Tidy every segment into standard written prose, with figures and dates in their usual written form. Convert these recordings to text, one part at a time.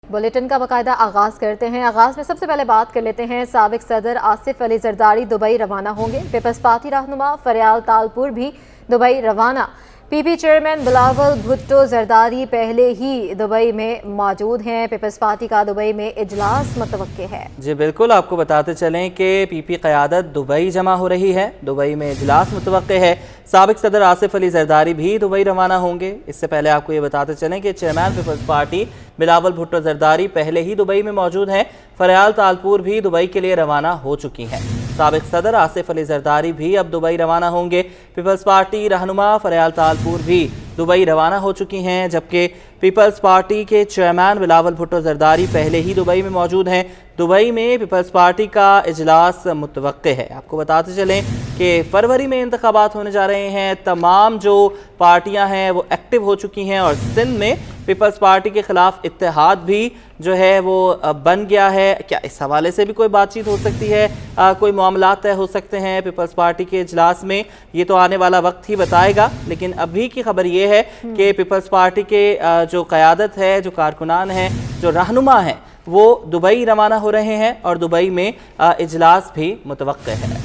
Bulletin का बाकायदा आगाज करते हैं। आगाज में सबसे पहले बात कर लेते हैं, साबिक सदर आसिफ अली जरदारी दुबई रवाना होंगे। पीपल्स पार्टी रहनुमा फरियाल तालपुर भी दुबई रवाना। पीपी चेयरमैन बिलावल भुट्टो जरदारी पहले ही दुबई में मौजूद हैं। पीपल्स पार्टी का दुबई में इजलास मुतवक्के है। जी बिल्कुल, आपको बताते चलें कि पीपी क़यादत दुबई जमा हो रही है। दुबई में इजलास मुतवक्के है। साबिक सदर आसिफ अली जरदारी भी दुबई रवाना होंगे। इससे पहले आपको ये बताते चलें कि चेयरमैन पीपल्स पार्टी बिलावल भुट्टो जरदारी पहले ही दुबई में मौजूद हैं। फरियाल तालपुर भी दुबई के लिए रवाना हो चुकी हैं। साबिक सदर आसिफ अली जरदारी भी अब दुबई रवाना होंगे। पीपल्स पार्टी रहनुमा फरियाल तालपुर भी दुबई रवाना हो चुकी हैं, जबकि पीपल्स पार्टी के चेयरमैन बिलावल भुट्टो जरदारी पहले ही दुबई में मौजूद हैं। दुबई में पीपल्स पार्टी का इजलास मुतवक्के है। आपको बताते चलें कि फरवरी में इंतखाबात होने जा रहे हैं। तमाम जो पार्टियां हैं वो एक्टिव हो चुकी हैं और सिंध में पीपल्स पार्टी के खिलाफ इत्तेहाद भी जो है वो बन गया है। क्या इस हवाले से भी कोई बातचीत हो सकती है, कोई मामला तय हो सकते हैं पीपल्स पार्टी के इजलास में? ये तो आने वाला वक्त ही बताएगा, लेकिन अभी की खबर ये है कि पीपल्स पार्टी के जो क़यादत है, जो कारकुनान हैं, जो रहनुमा हैं, वो दुबई रवाना हो रहे हैं और दुबई में इजलास भी मुतवक्के है।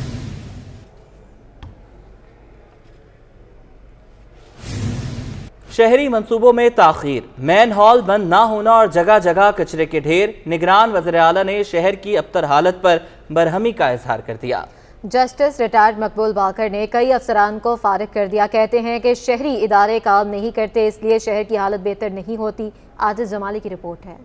शहरी मंसूबों में ताख़ीर, मैन हॉल बंद ना होना और जगह जगह कचरे के ढेर। निगरान वज़ीर आला ने शहर की अबतर हालत पर बरहमी का इजहार कर दिया। जस्टिस रिटायर्ड मकबूल बाकर ने कई अफसरान को फारिग कर दिया। कहते हैं कि शहरी इदारे काम नहीं करते, इसलिए शहर की हालत बेहतर नहीं होती। आजिज़ जमाली की रिपोर्ट है।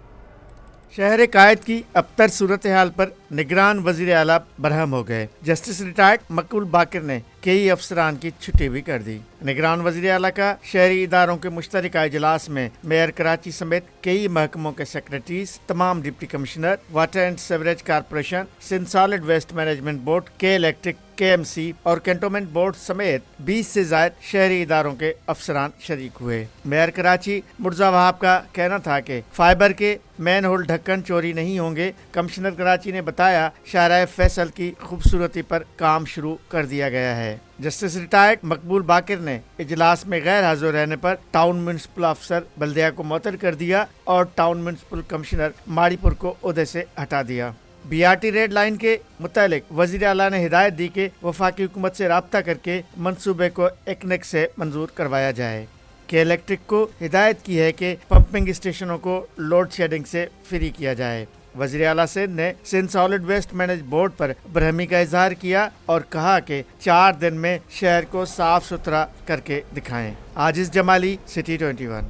शहर कायद की अबतर सूरत हाल पर निगरान वजीर आला बरहम हो गए। जस्टिस रिटायर्ड मकबूल बाकर ने कई अफसरान की छुट्टी भी कर दी। निगरान वजीर आला का शहरी इदारों के मुश्तरका इजलास में मेयर कराची समेत कई महकमों के सेक्रेटरीज, तमाम deputy commissioner, water and sewerage corporation, Sindh solid waste management board, K Electric, KMC और कैंटोनमेंट बोर्ड समेत 20 से ज्यादा शहरी इदारों के अफसरान शरीक हुए। मेयर कराची मुर्जा वहाब का कहना था कि फाइबर के मैन होल ढक्कन चोरी नहीं होंगे। कमिश्नर कराची ने बताया शाहराह फैसल की खूबसूरती पर काम शुरू कर दिया गया है। जस्टिस रिटायर्ड मकबूल बाकर ने इजलास में गैर हाजिर रहने पर टाउन म्युनिसिपल अफसर बल्दिया को मुअत्तल कर दिया और टाउन म्युनिसिपल कमिश्नर माड़ीपुर को ओहदे से हटा दिया। BRT रेड लाइन के मुतालिक वजीर आला ने हिदायत दी कि वफाकी हुकूमत से राब्ता करके मंसूबे को एकनेक से मंजूर करवाया जाए। के इलेक्ट्रिक को हिदायत की है कि पंपिंग स्टेशनों को लोड शेडिंग से फ्री किया जाए। वजीर आला सिंध ने Sindh solid waste manage board पर बरहमी का इजहार किया और कहा कि 4 दिन में शहर को साफ सुथरा करके दिखाएं। आजिज़ जमाली, सिटी 21।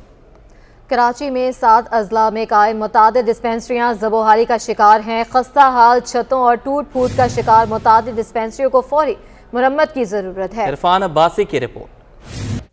कराची में 7 अजला में कायम मुतादिद डिस्पेंसरियाँ ज़बोहारी का शिकार हैं। खस्ता हाल छतों और टूट फूट का शिकार मुतादिद डिस्पेंसरियों को फौरी मरम्मत की जरूरत है। इरफान अब्बासी की रिपोर्ट।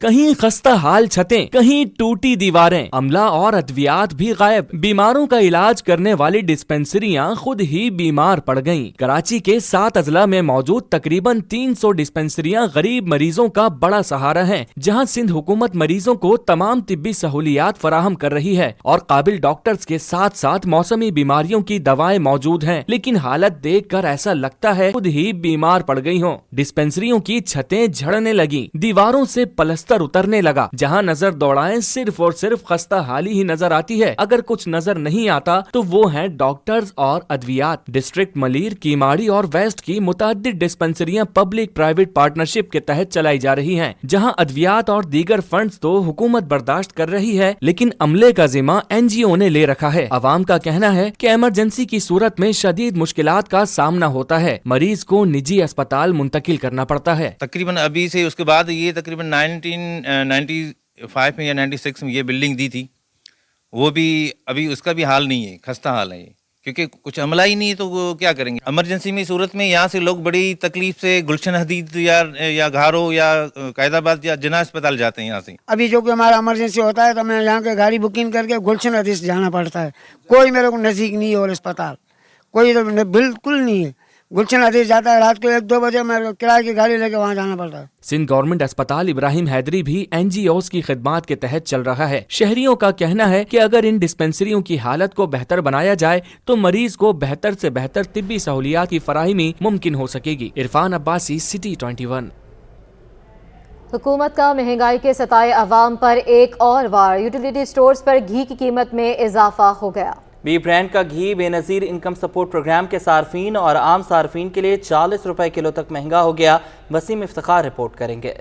कहीं खस्ता हाल छतें, कहीं टूटी दीवारें, अमला और अद्वियात भी गायब। बीमारों का इलाज करने वाली डिस्पेंसरियां खुद ही बीमार पड़ गईं। कराची के 7 अजला में मौजूद तकरीबन 300 डिस्पेंसरियां गरीब मरीजों का बड़ा सहारा हैं, जहां सिंध हुकूमत मरीजों को तमाम तिब्बी सहूलियात फराहम कर रही है और काबिल डॉक्टर्स के साथ साथ मौसमी बीमारियों की दवाएं मौजूद हैं। लेकिन हालत देख कर ऐसा लगता है खुद ही बीमार पड़ गई हों। डिस्पेंसरियों की छतें झड़ने लगी, दीवारों से पलस्तर उतरने लगा। जहां नजर दौड़ाएं सिर्फ और सिर्फ खस्ता हाली ही नजर आती है। अगर कुछ नजर नहीं आता तो वो हैं डॉक्टर्स और अद्वियात। डिस्ट्रिक्ट मलीर, कीमाड़ी और वेस्ट की मुताद्दिद डिस्पेंसरियां पब्लिक प्राइवेट पार्टनरशिप के तहत चलाई जा रही हैं, जहां अद्वियात और दीगर फंड्स तो हुकूमत बर्दाश्त कर रही है, लेकिन अमले का जिम्मा NGO ने ले रखा है। अवाम का कहना है कि इमरजेंसी की सूरत में शदीद मुश्किलात का सामना होता है। मरीज को निजी अस्पताल मुंतकिल करना पड़ता है। तकरीबन अभी से उसके बाद ये तकरीबन 1995 में या 96 में ये बिल्डिंग दी थी, वो भी अभी उसका भी हाल नहीं है, खस्ता हाल है, क्योंकि कुछ अमला ही नहीं है, तो वो क्या करेंगे। इमरजेंसी में सूरत में यहाँ से लोग बड़ी तकलीफ से गुलशन हदीद या घारो या कायदाबाद या जिना अस्पताल जाते हैं। यहाँ से अभी जो कि हमारा इमरजेंसी होता है तो हमें यहाँ के गाड़ी बुकिंग करके गुलशन हदीद जाना पड़ता है। कोई मेरे को नज़दीक नहीं है और अस्पताल कोई तो बिल्कुल नहीं है। गुलशन हदीद जाता है रात को 1-2 बजे, मेरे किराए की गाड़ी लेके वहाँ जाना पड़ता है। सिंध गवर्नमेंट अस्पताल इब्राहिम हैदरी भी NGOs की खिदमात के तहत चल रहा है। शहरियों का कहना है कि अगर इन डिस्पेंसरियों की हालत को बेहतर बनाया जाए तो मरीज को बेहतर से बेहतर तिब्बी सहूलियात की फराहमी मुमकिन हो सकेगी। इरफान अब्बासी, सिटी 21। हुकूमत का महंगाई के सताए अवाम पर एक और वार। यूटिलिटी स्टोर्स पर घी की कीमत में इजाफा हो गया। बी ब्रांड का घी बेनज़ीर इनकम सपोर्ट प्रोग्राम के सार्फिन और आम सार्फिन के लिए 40 रुपए किलो तक महंगा हो गया। वसीम इफ्तिखार रिपोर्ट करेंगे।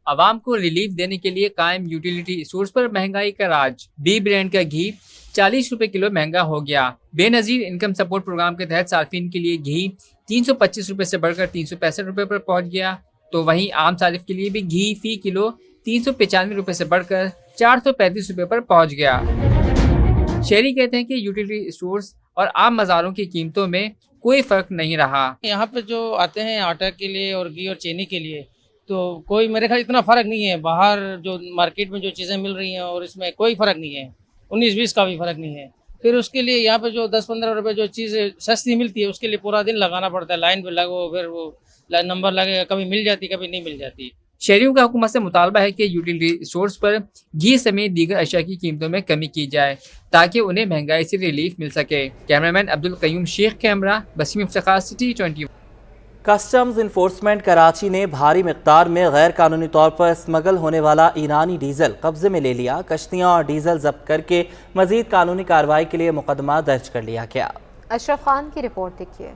आवाम को रिलीफ देने के लिए कायम यूटिलिटी स्टोर्स पर महंगाई का राज। बी ब्रांड का घी 40 रुपए किलो महंगा हो गया। बेनज़ीर इनकम सपोर्ट प्रोग्राम के तहत सार्फिन के लिए घी 325 रुपए से बढ़कर 365 रुपए पर पहुंच गया, तो वहीं आम सारिफ के लिए भी घी फी किलो 395 रुपए से बढ़कर 435 रुपए पर पहुंच गया। शहरी कहते हैं कि यूटिलिटी स्टोर्स और आम बाजारों की कीमतों में कोई फर्क नहीं रहा। यहाँ पे जो आते हैं आटा के लिए और घी और चीनी के लिए, तो कोई मेरे ख्याल इतना फ़र्क नहीं है। बाहर जो मार्केट में जो चीज़ें मिल रही हैं और इसमें कोई फ़र्क नहीं है, 19-20 का भी फ़र्क नहीं है। फिर उसके लिए यहाँ पे जो 10-15 रुपए जो चीज़ सस्ती मिलती है उसके लिए पूरा दिन लगाना पड़ता है, लाइन पे लगो, फिर वो नंबर लगेगा, कभी मिल जाती कभी नहीं मिल जाती। शहरियों का हुकूमत से मुतालबा है कि यूटिलिटी स्टोर्स पर घी समेत दीगर अशिया की कीमतों में कमी की जाए ताकि उन्हें महंगाई से रिलीफ मिल सके। Cameraman Abdul Qayyum Shaikh camera, Waseem Iftikhar, city 21। Customs enforcement Karachi ने भारी मिकदार में गैर कानूनी तौर पर स्मगल होने वाला ईरानी डीजल कब्जे में ले लिया। कश्तियाँ और डीजल जब्त करके मजीद कानूनी कार्रवाई के लिए मुकदमा दर्ज कर लिया गया। अशरफ खान की रिपोर्ट देखिए।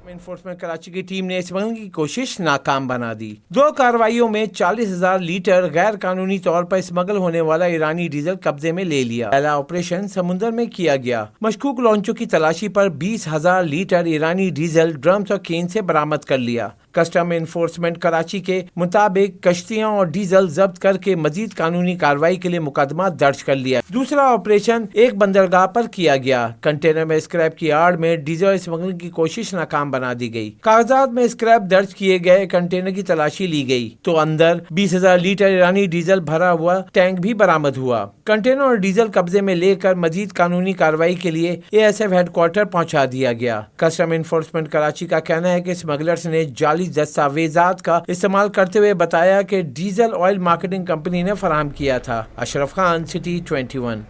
इन्फोर्समेंट कराची की टीम ने स्मगलिंग की कोशिश नाकाम बना दी। 2 कार्रवाइयों में 40,000 लीटर गैर कानूनी तौर पर स्मगल होने वाला ईरानी डीजल कब्जे में ले लिया। पहला ऑपरेशन समुद्र में किया गया। मशकूक लॉन्चों की तलाशी पर 20,000 लीटर ईरानी डीजल ड्रम्स और केन से बरामद कर लिया। कस्टम इन्फोर्समेंट कराची के मुताबिक कश्तियां और डीजल जब्त करके मजीद कानूनी कार्रवाई के लिए मुकदमा दर्ज कर लिया। दूसरा ऑपरेशन एक बंदरगाह पर किया गया। कंटेनर में स्क्रैप की आड़ में डीजल स्मगलिंग की कोशिश नाकाम बना दी गई। कागजात में स्क्रैप दर्ज किए गए कंटेनर की तलाशी ली गई तो अंदर 20,000 लीटर ईरानी डीजल भरा हुआ टैंक भी बरामद हुआ। कंटेनर और डीजल कब्जे में लेकर मजीद कानूनी कार्रवाई के लिए ASF हेडक्वार्टर पहुंचा दिया गया। कस्टम इन्फोर्समेंट कराची का कहना है कि स्मगलर्स ने जाली दस्तावेजात का इस्तेमाल करते हुए बताया कि डीजल ऑयल मार्केटिंग कंपनी ने फराहम किया था। अशरफ खान, सिटी 21।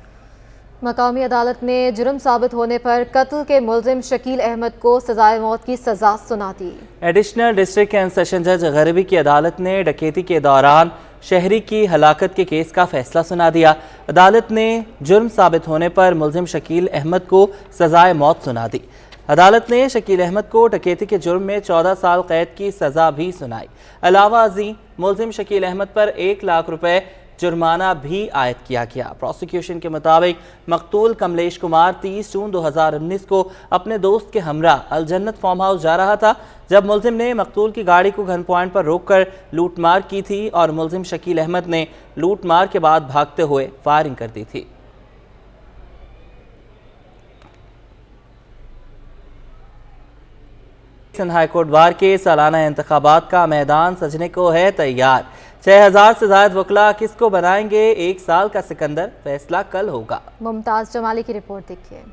मकामी अदालत ने जुर्म साबित होने पर कत्ल के मुलजिम शकील अहमद को सजाए मौत की सजा सुना दी। एडिशनल डिस्ट्रिक्ट एंड सेशन जज गरबी की अदालत ने डकैती के दौरान शहरी की हलाकत के केस का फैसला सुना दिया। अदालत ने जुर्म साबित होने पर मुलजिम शकील अहमद को सजाए मौत सुना दी। अदालत ने शकील अहमद को डकैती के जुर्म में 14 साल कैद की सजा भी सुनाई। अलावा अजी मुलजिम शकील अहमद पर 1 लाख रुपए जुर्माना भी आयद किया गया। प्रोसिक्यूशन के मुताबिक मकतूल कमलेश कुमार 30 जून 2019 को अपने दोस्त के हमरा अलजन्नत फार्म हाउस जा रहा था जब मुलजिम ने मकतूल की गाड़ी को गन पॉइंट पर रोककर लूटमार की थी और मुलजिम शकील अहमद ने लूटमार के बाद भागते हुए फायरिंग कर दी थी। सिंध हाई कोर्ट बार के सालाना इंतखाबात का मैदान सजने को है तैयार। 6000 से ज्यादा वकला किसको बनाएंगे 1 साल का सिकंदर, फैसला कल होगा। मुमताज जमाली की रिपोर्ट देखिए।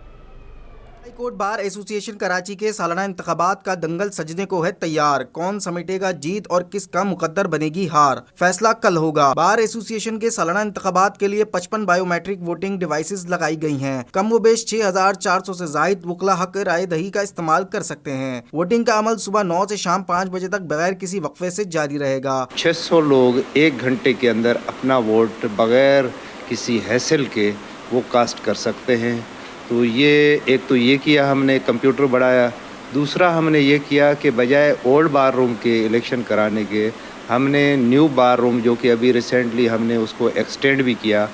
High court bar association Karachi के सालाना इंतखाबात का दंगल सजने को है तैयार। कौन समेटेगा जीत और किसका मुकद्दर बनेगी हार, फैसला कल होगा। बार एसोसिएशन के सालाना इंतखाबात के लिए 55 बायोमेट्रिक वोटिंग डिवाइसेस लगाई गई हैं। कम व बेश 6400 से जायद वकला हक राय दही का इस्तेमाल कर सकते हैं। वोटिंग का अमल सुबह 9 से शाम 5 बजे तक बगैर किसी वक्फे से जारी रहेगा। 600 लोग 1 घंटे के अंदर अपना वोट बगैर किसी हैसल के वो कास्ट कर सकते हैं। तो ये एक तो ये किया हमने, कंप्यूटर बढ़ाया। दूसरा हमने ये किया कि बजाय ओल्ड बार रूम के इलेक्शन कराने के हमने न्यू बार रूम, जो कि अभी रिसेंटली हमने उसको एक्सटेंड भी किया,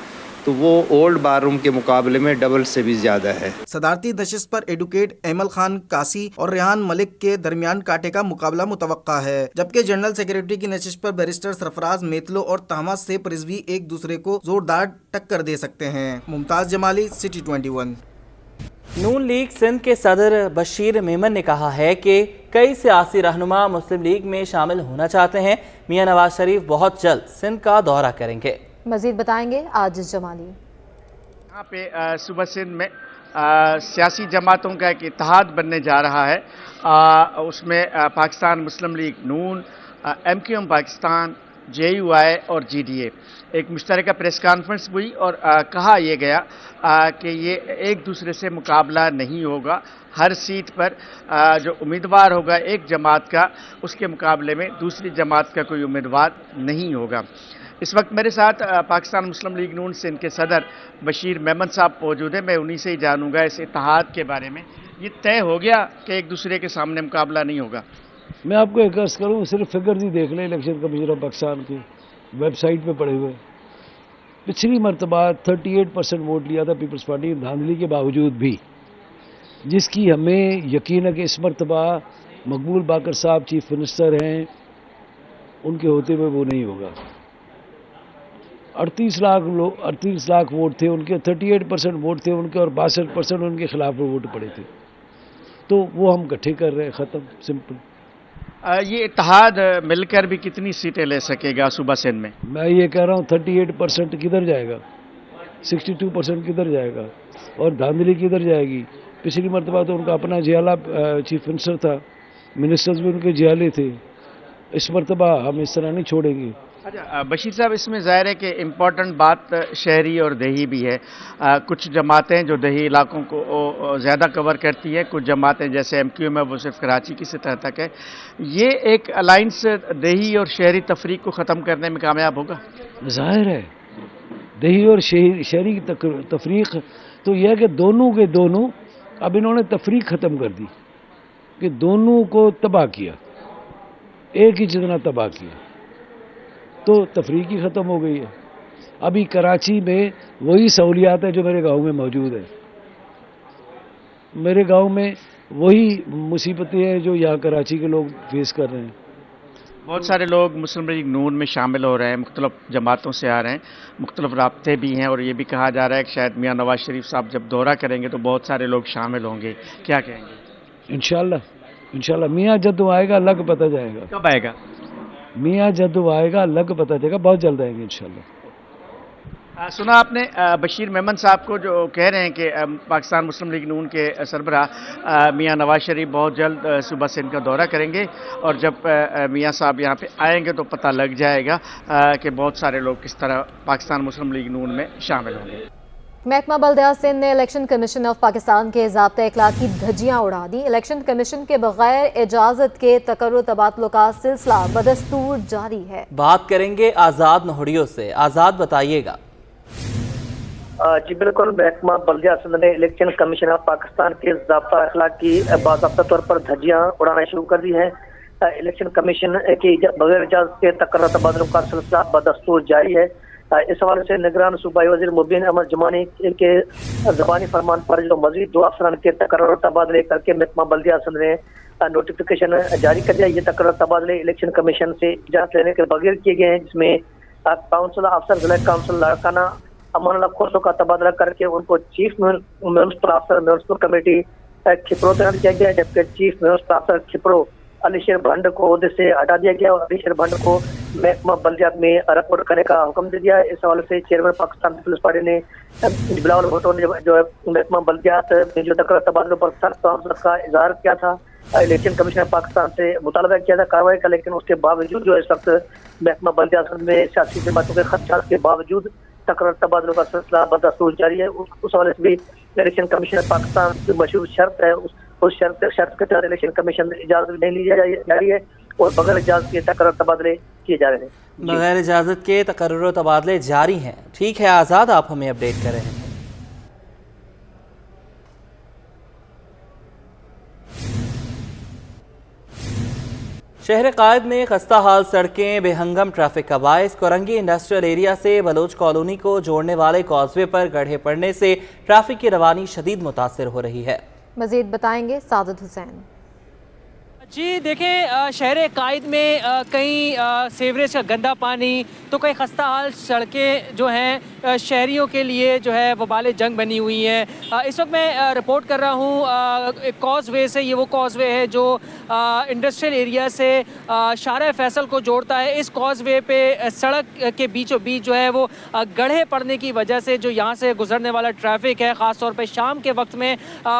तो वो ओल्ड बार रूम के मुकाबले में डबल से भी ज़्यादा है। सदारती नशिस्त पर एडवोकेट एमल खान कासी और रेहान मलिक के दरमियान कांटे का मुकाबला मुतवक्का है, जबकि जनरल सेक्रेटरी की नशिस्त पर बैरिस्टर सरफराज मेतलो और तहमद सेफ रिजवी एक दूसरे को जोरदार टक्कर दे सकते हैं। मुमताज जमाली, सिटी 21। नून लीग सिंध के सदर बशीर मेमन ने कहा है कि कई सियासी रहनुमा मुस्लिम लीग में शामिल होना चाहते हैं। मियां नवाज शरीफ बहुत जल्द सिंध का दौरा करेंगे। मजीद बताएंगे आजिज जमाली। यहाँ पे सुबह सिंध में सियासी जमातों का एक इत्तेहाद बनने जा रहा है। उसमें पाकिस्तान मुस्लिम लीग नून, MQM पाकिस्तान, JUI और GDA एक मुश्तरका प्रेस कॉन्फ्रेंस हुई और कहा यह गया कि ये एक दूसरे से मुकाबला नहीं होगा। हर सीट पर जो उम्मीदवार होगा एक जमात का, उसके मुकाबले में दूसरी जमात का कोई उम्मीदवार नहीं होगा। इस वक्त मेरे साथ पाकिस्तान मुस्लिम लीग नून सिंध के सदर बशीर मेमन साहब मौजूद हैं। मैं उन्हीं से ही जानूंगा इस इत्तेहाद के बारे में। ये तय हो गया कि एक दूसरे के सामने मुकाबला नहीं होगा? मैं आपको एक अर्ज करूँ, सिर्फ फिगर्स ही देख लें इलेक्शन कमीशन ऑफ पाकिस्तान की वेबसाइट पे पड़े हुए। पिछली मरतबा 38% वोट लिया था पीपल्स पार्टी धांधली के बावजूद भी, जिसकी हमें यकीन है कि इस मरतबा मकबूल बाकर साहब चीफ मिनिस्टर हैं, उनके होते हुए वो नहीं होगा। 38 लाख वोट थे उनके, 38% वोट थे उनके और 62% उनके खिलाफ वोट पड़े थे। तो वो हम इकट्ठे कर रहे हैं, ख़त्म, सिंपल। ये इत्तेहाद मिलकर भी कितनी सीटें ले सकेगा सूबा सिंध में? मैं ये कह रहा हूँ 38% किधर जाएगा, 62% किधर जाएगा और धांधली किधर जाएगी? पिछली मरतबा तो उनका अपना जियाला चीफ मिनिस्टर था, मिनिस्टर्स भी उनके जियाले थे। इस मरतबा हम इस तरह नहीं छोड़ेंगे। अच्छा बशीर साहब, इसमें ज़ाहिर है कि इम्पॉर्टेंट बात शहरी और देही भी है। कुछ जमातें जो देही इलाकों को ज़्यादा कवर करती है, कुछ जमातें जैसे MQM है वो सिर्फ कराची की सतह तक है। ये एक अलाइंस देही और शहरी तफरीक को ख़त्म करने में कामयाब होगा? ज़ाहिर है, देही और शहरी की तफरीक तो यह है कि दोनों के दोनों अब इन्होंने तफरीक ख़त्म कर दी कि दोनों को तबाह किया, एक ही जितना तबाह किया, तो तफरीक ही ख़त्म हो गई है। अभी कराची में वही सहूलियात है जो मेरे गांव में मौजूद है। मेरे गांव में वही मुसीबतें हैं जो यहाँ कराची के लोग फेस कर रहे हैं। बहुत सारे लोग मुस्लिम लीग नून में शामिल हो रहे हैं, मुख्तलिफ जमातों से आ रहे हैं, मुख्तलिफ राब्ते भी हैं और ये भी कहा जा रहा है कि शायद मियाँ नवाज शरीफ साहब जब दौरा करेंगे तो बहुत सारे लोग शामिल होंगे। क्या कहेंगे? इंशाल्लाह मियाँ जद्दू आएगा, अलग पता जाएगा। कब आएगा? मियाँ जद्दू आएगा, अलग पता जाएगा, बहुत जल्द आएंगे इंशाल्लाह। सुना आपने बशीर मेमन साहब को जो कह रहे हैं कि पाकिस्तान मुस्लिम लीग नून के सरबराह मियाँ नवाज शरीफ बहुत जल्द सूबा सिंध का दौरा करेंगे और जब मियाँ साहब यहाँ पे आएंगे तो पता लग जाएगा कि बहुत सारे लोग किस तरह पाकिस्तान मुस्लिम लीग नून में शामिल होंगे। महकमा बल्दियात सिंध ने इलेक्शन कमीशन ऑफ पाकिस्तान के ज़ाब्ता इखलाक की धज्जियां उड़ा दी। इलेक्शन कमीशन के बगैर इजाज़त के तकर्रुर तबादलों का सिलसिला बदस्तूर जारी है। बात करेंगे आज़ाद नोहड़ियों से। आज़ाद बताइएगा। जी बिल्कुल, महकमा बल्दियात सिंध ने इलेक्शन कमीशन ऑफ पाकिस्तान के ज़ाब्ता इखलाक की बाज़ाब्ता तौर पर धज्जियां उड़ाना शुरू कर दी है। इलेक्शन कमीशन की बगैर इजाज़त के तकर्रुर तबादलों का सिलसिला बदस्तूर जारी है। इस हवाले से निगरान सूबाई वज़ीर मुबीन अहमद जमानी के ज़बानी फरमान पर जो मज़ीद 2 अफसरान के तकर्रुर तबादले करके महकमा बल्दियात सिंध ने नोटिफिकेशन जारी कर दिया। ये तकर्रुर तबादले इलेक्शन कमीशन से इजाज़त लेने के बगैर किए गए हैं, जिसमें काउंसिल अफसर, ज़िला काउंसिल लाड़काना अमान खोसों का तबादला करके उनको चीफ म्यूनिसिपल अफसर म्यूनिसिपल कमेटी खिपरो तैनात किया गया, जबकि चीफ म्यूनिसिपल अफसर खिपरो अलीशेर भंड को ओहदे से हटा दिया गया और अलीशेर भंड को महकमा बल्दियात में रिपोर्ट करने का हुक्म दे दिया। इस हवाले से चेयरमैन पाकिस्तान पीपल्स पार्टी ने बिलावल भुट्टो ने जो है महकमा बल्दियात में जो तकर्रुर तबादलों पर सख्त का इजहार किया था, इलेक्शन कमीशन पाकिस्तान से मुतालबा किया था कार्रवाई का, लेकिन उसके बावजूद जो इस वक्त महकमा बल्दियात में सियासी जमातों के खदशात के बावजूद तकर्रुर तबादलों का सिलसिला बदस्तूर जारी है। उस हवाले से भी इलेक्शन कमीशन पाकिस्तान की मशहूर शर्त है, उस शर्त के तहत इलेक्शन कमीशन इजाज़त नहीं ली जा रही है और बगैर इजाज़त के तकर्रुर तबादले किए जा रहे हैं। बगैर इजाज़त के तकर्रुर तबादले जारी हैं। ठीक है आज़ाद, आप हमें अपडेट कर रहे हैं। शहर कायद में खस्ता हाल सड़कें, बेहंगम ट्रैफिक का बायस। कोरंगी इंडस्ट्रियल एरिया से बलोच कॉलोनी को जोड़ने वाले कॉजवे पर गड्ढे पड़ने से ट्रैफिक की रवानी शदीद मुतासिर हो रही है। मजीद बताएंगे सादत हुसैन। जी देखें, शहर कायद में कई सीवरेज का गंदा पानी तो कई खस्ता हाल सड़कें जो हैं शहरियों के लिए जो है वबाल जंग बनी हुई हैं। इस वक्त मैं रिपोर्ट कर रहा हूँ कॉजवे से। ये वो कॉजवे है जो इंडस्ट्रियल एरिया से शारा फैसल को जोड़ता है। इस कॉजवे पे सड़क के बीचों बीच जो है वो गड्ढे पड़ने की वजह से जो यहाँ से गुजरने वाला ट्रैफिक है, ख़ास तौर पर शाम के वक्त में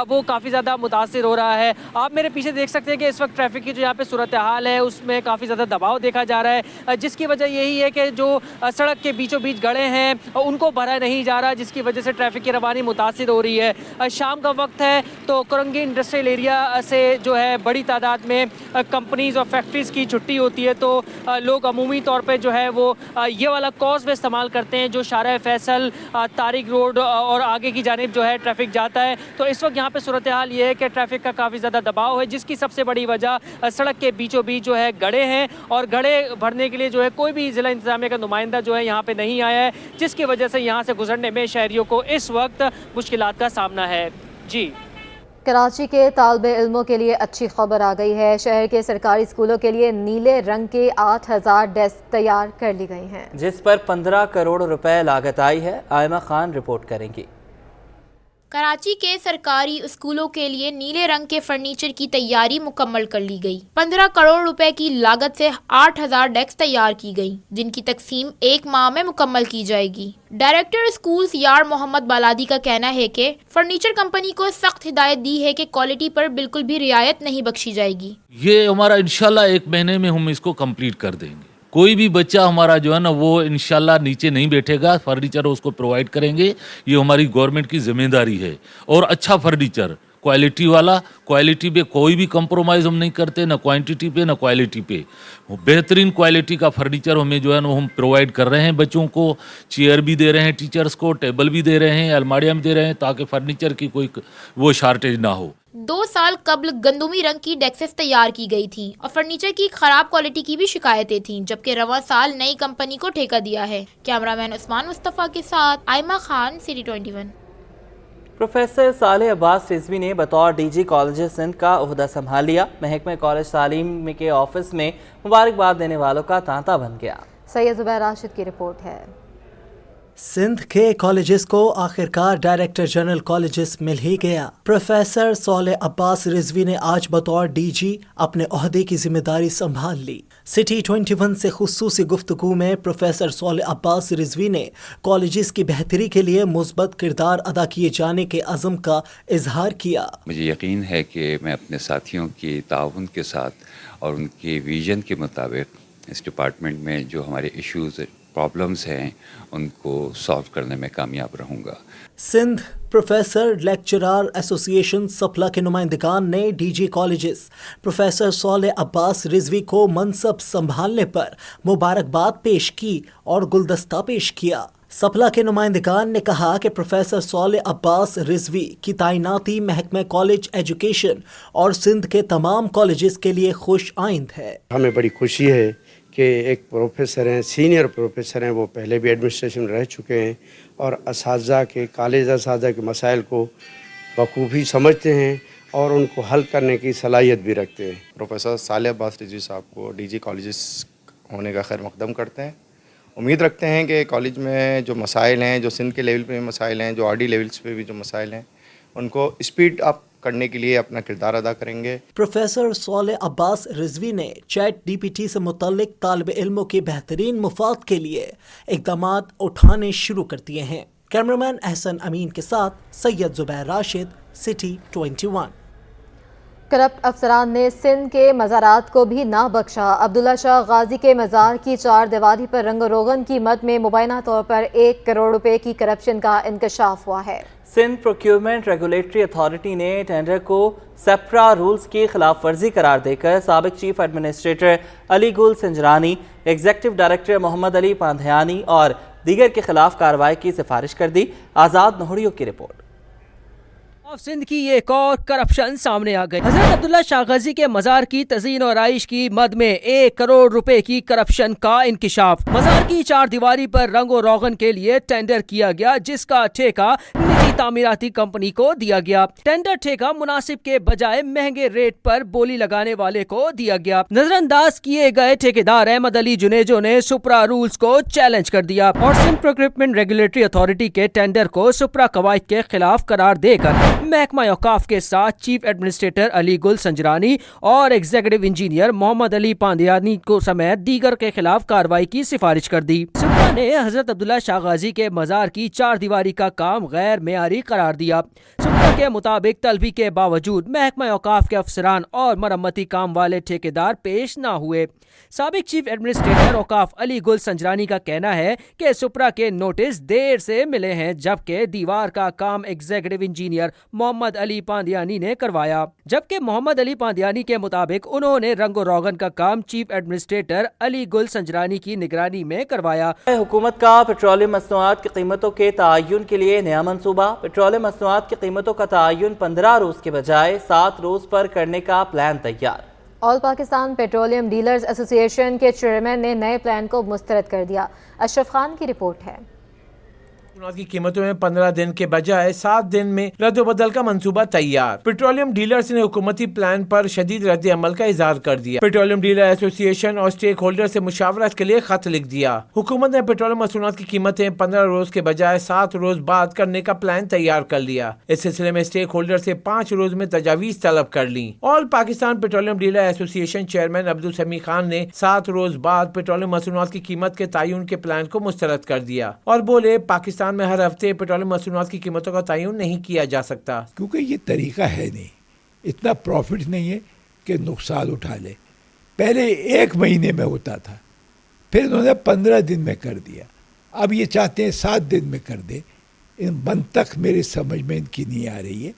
वो काफ़ी ज़्यादा मुतासिर हो रहा है। आप मेरे पीछे देख सकते हैं कि इस वक्त ट्रैफिक की जो यहाँ पे सूरत हाल है उसमें काफ़ी ज़्यादा दबाव देखा जा रहा है, जिसकी वजह यही है कि जो सड़क के बीचों बीच गड्ढे हैं उनको भरा नहीं जा रहा, जिसकी वजह से ट्रैफिक की रवानी मुतासिर हो रही है। शाम का वक्त है तो करंगी इंडस्ट्रियल एरिया से जो है बड़ी तादाद में कंपनीज और फैक्ट्रीज़ की छुट्टी होती है, तो लोग अमूमी तौर पे जो है वो ये वाला कॉजवे इस्तेमाल करते हैं जो शारा फैसल, तारिक रोड और आगे की जानिब जो है ट्रैफिक जाता है। तो इस वक्त यहाँ पे सूरत हाल ये है कि ट्रैफिक का काफ़ी ज़्यादा दबाव है, जिसकी सबसे बड़ी वजह सड़क के बीचों बीच जो है गड्ढे हैं, और गड्ढे भरने के लिए जो है कोई भी ज़िला इंतज़ामिया का नुमाइंदा जो है यहाँ पे नहीं आया है, जिसकी वजह से यहाँ से गुजरने में शहरियों को इस वक्त मुश्किलात का सामना है। जी, कराची के तालिबे इल्मों के लिए अच्छी खबर आ गई है। शहर के सरकारी स्कूलों के लिए नीले रंग के 8000 डेस्क तैयार कर ली गई हैं, जिस पर 15 करोड़ रुपए लागत आई है। आयमा खान रिपोर्ट करेंगी। कराची के सरकारी स्कूलों के लिए नीले रंग के फर्नीचर की तैयारी मुकम्मल कर ली गई। 15 करोड़ रुपए की लागत से 8000 डेस्क तैयार की गई, जिनकी तकसीम 1 माह में मुकम्मल की जाएगी। डायरेक्टर स्कूल्स यार मोहम्मद बालादी का कहना है कि फर्नीचर कंपनी को सख्त हिदायत दी है कि क्वालिटी पर बिल्कुल भी रियायत नहीं बख्शी जाएगी। ये हमारा इंशाल्लाह 1 महीने में हम इसको कंप्लीट कर देंगे। कोई भी बच्चा हमारा जो है ना वो इंशाल्लाह नीचे नहीं बैठेगा, फर्नीचर उसको प्रोवाइड करेंगे। ये हमारी गवर्नमेंट की जिम्मेदारी है। और अच्छा फर्नीचर, क्वालिटी वाला, क्वालिटी पे कोई भी कंप्रोमाइज़ हम नहीं करते, ना क्वांटिटी पे ना क्वालिटी पे। बेहतरीन क्वालिटी का फर्नीचर हमें जो है ना हम प्रोवाइड कर रहे हैं बच्चों को। चेयर भी दे रहे हैं टीचर्स को, टेबल भी दे रहे हैं, अलमारियाँ भी दे रहे हैं, ताकि फर्नीचर की कोई वो शार्टेज ना हो। 2 साल कबल गंदुमी रंग की डेस्क्स तैयार की गई थी और फर्नीचर की खराब क्वालिटी की भी शिकायतें थीं, जबकि रवां साल नई कंपनी को ठेका दिया है। कैमरामैन उस्मान मुस्तफ़ा के साथ आयमा खान, सिटी 21। प्रोफेसर सालेह अब्बास रिजवी ने बतौर डीजी कॉलेज सिंध का ओहदा संभाल लिया। महकमे कॉलेज तालीम के ऑफिस में मुबारकबाद देने वालों का तांता बन गया। सैयद जुबैर राशिद की रिपोर्ट है। सिंध के कॉलेजेस को आखिरकार डायरेक्टर जनरल कॉलेजेस मिल ही गया। प्रोफेसर सालेह अब्बास रिजवी ने आज बतौर डीजी अपने ओहदे की जिम्मेदारी संभाल ली। सिटी 21 से खुसूसी गुफ्तगू में प्रोफेसर सालेह अब्बास रिजवी ने कॉलेजेस की बेहतरी के लिए मुस्बत किरदार अदा किए जाने के अज़म का इजहार किया। मुझे यकीन है कि मैं अपने साथियों की ताउन के साथ और उनके विजन के मुताबिक इस डिपार्टमेंट में जो हमारे इश्यूज़ प्रॉब्लम्स हैं उनको सॉल्व करने में कामयाब रहूँगा। सिंध प्रोफेसर लेक्चरर एसोसिएशन सपला के नुमाइंदगान ने DG colleges professor Saleh Abbas Rizvi को मनसब संभालने पर मुबारकबाद पेश की और गुलदस्ता पेश किया। सपला के नुमाइंदगान ने कहा कि प्रोफेसर सालेह अब्बास रिजवी की तैनाती महकमे कॉलेज एजुकेशन और सिंध के तमाम कॉलेजेस के लिए खुश आइंद है। हमें बड़ी खुशी है कि एक प्रोफेसर हैं, सीनियर प्रोफेसर हैं, वो पहले भी एडमिनिस्ट्रेशन रह चुके हैं और असातिज़ा के कॉलेज असातिज़ा के मसाइल को बखूबी समझते हैं और उनको हल करने की सलाहियत भी रखते हैं। प्रोफेसर सालेह अब्बास रिजवी साहब को डीजी कॉलेजेस होने का खैर मकदम करते हैं। उम्मीद रखते हैं कि कॉलेज में जो मसाइल हैं, जो सिंध के लेवल पे मसाइल हैं, जो आरडी लेवल्स पे भी जो मसाइल हैं, उनको स्पीड अप करने के लिए अपना किरदार अदा करेंगे। प्रोफेसर सालेह अब्बास रिजवी ने चैट डीपीटी से मुतल्लिक तालिब इल्मों के बेहतरीन मुफाद के लिए इक़दामात उठाने शुरू कर दिए हैं। कैमरामैन अहसन अमीन के साथ सैयद जुबैर राशिद, सिटी 21। करप्ट अफसरान ने सिंध के मज़ारात को भी ना बख्शा। अब्दुल्ला शाह गाजी के मज़ार की 4 दीवारी पर रंग रोगन की मद में मुबैना तौर पर 1 करोड़ रुपए की करप्शन का इंकशाफ हुआ है। सिंध प्रोक्योरमेंट रेगुलेटरी अथॉरिटी ने टेंडर को सेप्रा रूल्स की खिलाफ वर्जी करार देकर साबिक चीफ एडमिनिस्ट्रेटर अली गुल संजरानी, एग्जीक्यूटिव डायरेक्टर मोहम्मद अली पांधयानी और दीगर के खिलाफ कार्रवाई की सिफारिश कर दी। आज़ाद नोहड़ियों की रिपोर्ट। सिंध की एक और करप्शन सामने आ गई। हजरत अब्दुल्ला शाह गाजी के मज़ार की तज़ीन और आइश की मद में 1 करोड़ रुपए की करप्शन का इंकिशाफ। मज़ार की 4 दीवारी पर रंग और रोगन के लिए टेंडर किया गया, जिसका ठेका निजी तामीराती कंपनी को दिया गया। टेंडर ठेका मुनासिब के बजाय महंगे रेट पर बोली लगाने वाले को दिया गया। नजरअंदाज किए गए ठेकेदार अहमद अली जुनेजो ने सुप्रा रूल्स को चैलेंज कर दिया और सिंध प्रोक्योरमेंट रेगुलेटरी अथॉरिटी के टेंडर को सुप्रा कवायद के खिलाफ करार देकर महकमा औकाफ के साथ चीफ एडमिनिस्ट्रेटर अली गुल संजरानी और एग्जीक्यूटिव इंजीनियर मोहम्मद अली पांडियानी को समेत दीगर के खिलाफ कार्रवाई की सिफारिश कर दी। सुप्रीम ने हजरत अब्दुल्ला शाह गाजी के मज़ार की 4 दीवारी का काम गैर मेयारी करार दिया। सुप्रीम के मुताबिक तलबी के बावजूद महकमा औकाफ के अफसरान और मरम्मती काम वाले ठेकेदार पेश न हुए। साबिक चीफ एडमिनिस्ट्रेटर औकाफ अली गुल संजरानी का कहना है कि सुप्रा के नोटिस देर से मिले हैं, जबकि दीवार का काम एग्जीक्यूटिव इंजीनियर मोहम्मद अली पांडियानी ने करवाया। जबकि मोहम्मद अली पांडियानी के मुताबिक उन्होंने रंगो रोगन का काम चीफ एडमिनिस्ट्रेटर अली गुल संजरानी की निगरानी में करवाया। हुकूमत का पेट्रोलियम मसनूआत की कीमतों के तयन के लिए नया मनसूबा। पेट्रोलियम मसनूआत की कीमतों का तयन 15 रोज के बजाय 7 रोज पर करने का प्लान तैयार। All Pakistan petroleum dealers association के चेयरमैन ने नए प्लान को मुस्तरद कर दिया। अशरफ खान की रिपोर्ट है। की कीमतों में 15 दिन के बजाय 7 दिन में रद्द-ओ-बदल का मंसूबा तैयार। पेट्रोलियम डीलर्स ने हुकूमती प्लान पर शदीद रद्द अमल का इजहार कर दिया। पेट्रोलियम डीलर एसोसिएशन और स्टेक होल्डर से मुशावरत के लिए खत लिख दिया। हुकूमत ने पेट्रोलियम मसनूआत की कीमतें 15 रोज के बजाय 7 रोज बाद करने का प्लान तैयार कर लिया। इस सिलसिले में स्टेक होल्डर से 5 रोज में तजावीज तलब कर ली। All Pakistan petroleum dealer association chairman Abdul Sami Khan ने 7 रोज बाद पेट्रोलियम मसनूआत की कीमत के तयन के प्लान को मुस्तरद कर दिया और बोले पाकिस्तान में हर हफ्ते पेट्रोलियम मसनूआत की कीमतों का तयन नहीं किया जा सकता, क्योंकि ये तरीका है नहीं, इतना प्रॉफिट नहीं है कि नुकसान उठा ले। पहले 1 महीने में होता था, फिर उन्होंने 15 दिन में कर दिया, अब ये चाहते हैं 7 दिन में कर दे। इन मंतक मेरी समझ में इनकी नहीं आ रही है,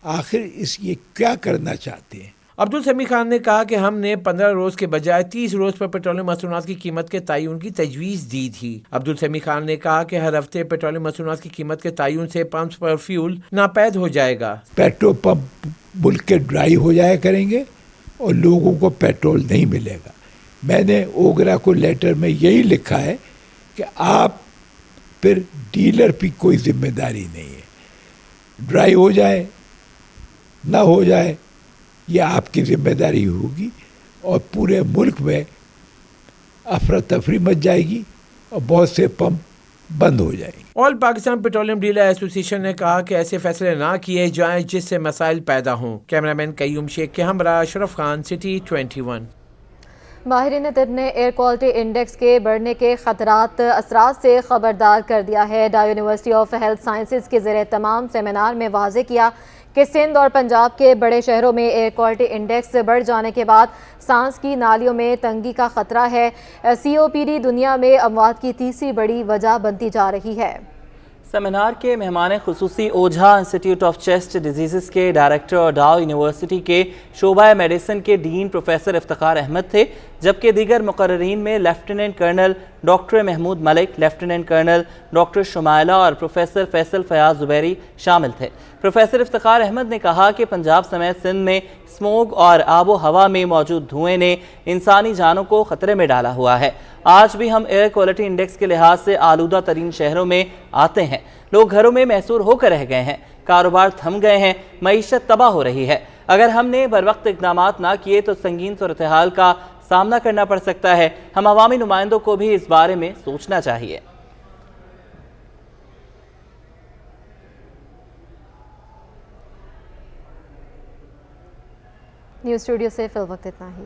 आखिर ये क्या करना चाहते हैं। अब्दुल समी खान ने कहा कि हमने 15 रोज के बजाय 30 रोज पर पेट्रोलियम मसनूआत की कीमत के तयन की तजवीज़ दी थी। अब्दुल समी खान ने कहा कि हर हफ्ते पेट्रोलियम मसनूआत की कीमत के तयन से पंप्स पर फ्यूल नापैद हो जाएगा। पेट्रोल पंप मुल्क के ड्राई हो जाया करेंगे और लोगों को पेट्रोल नहीं मिलेगा। मैंने ओगरा को लेटर में यही लिखा है कि आप फिर डीलर की कोई जिम्मेदारी नहीं है, ड्राई हो जाए ना हो जाए ये आपकी जिम्मेदारी होगी और पूरे मुल्क में अफरा तफरी मच जाएगी और बहुत से पंप बंद हो जाएंगे। All Pakistan petroleum dealer association ने कहा कि ऐसे फैसले ना किए जाएं जिससे मसाइल पैदा हों। कैमरामैन कयूम शेख के हमरा अशरफ खान, सिटी 21। माहिरीन तिब ने एयर क्वालिटी इंडेक्स के बढ़ने के खतरात असरात से खबरदार कर दिया है। डायो यूनिवर्सिटी ऑफ हेल्थ साइंसेज के ज़रिए तमाम सेमिनार में वाज़े किया कि सिंध और पंजाब के बड़े शहरों में एयर क्वालिटी इंडेक्स बढ़ जाने के बाद सांस की नालियों में तंगी का खतरा है। COPD दुनिया में अमवात की तीसरी बड़ी वजह बनती जा रही है। सेमिनार के मेहमान खुसूसी Ojha institute of chest disease के डायरेक्टर और डाउ यूनिवर्सिटी के शोबा मेडिसिन के डीन प्रोफेसर इफ्तिखार अहमद थे, जबकि दीगर मुकर्ररीन में lieutenant colonel doctor Mahmood Malik, lieutenant colonel doctor Shumaila और प्रोफेसर फैसल फयाज जुबैरी शामिल थे। प्रोफेसर इफ्तिखार अहमद ने कहा कि पंजाब समेत सिंध में स्मोग और आबो हवा में मौजूद धुएं ने इंसानी जानों को खतरे में डाला हुआ है। आज भी हम एयर क्वालिटी इंडेक्स के लिहाज से आलूदा तरीन शहरों में आते हैं। लोग घरों में महसूर होकर रह गए हैं, कारोबार थम गए हैं, मईशत तबाह हो रही है। अगर हमने बर वक्त इक़दामात ना किए तो संगीन सूरत हाल का सामना करना पड़ सकता है। हम अवामी नुमाइंदों को भी इस बारे में सोचना चाहिए। न्यूज़ स्टूडियो से फिल वक्त इतना ही।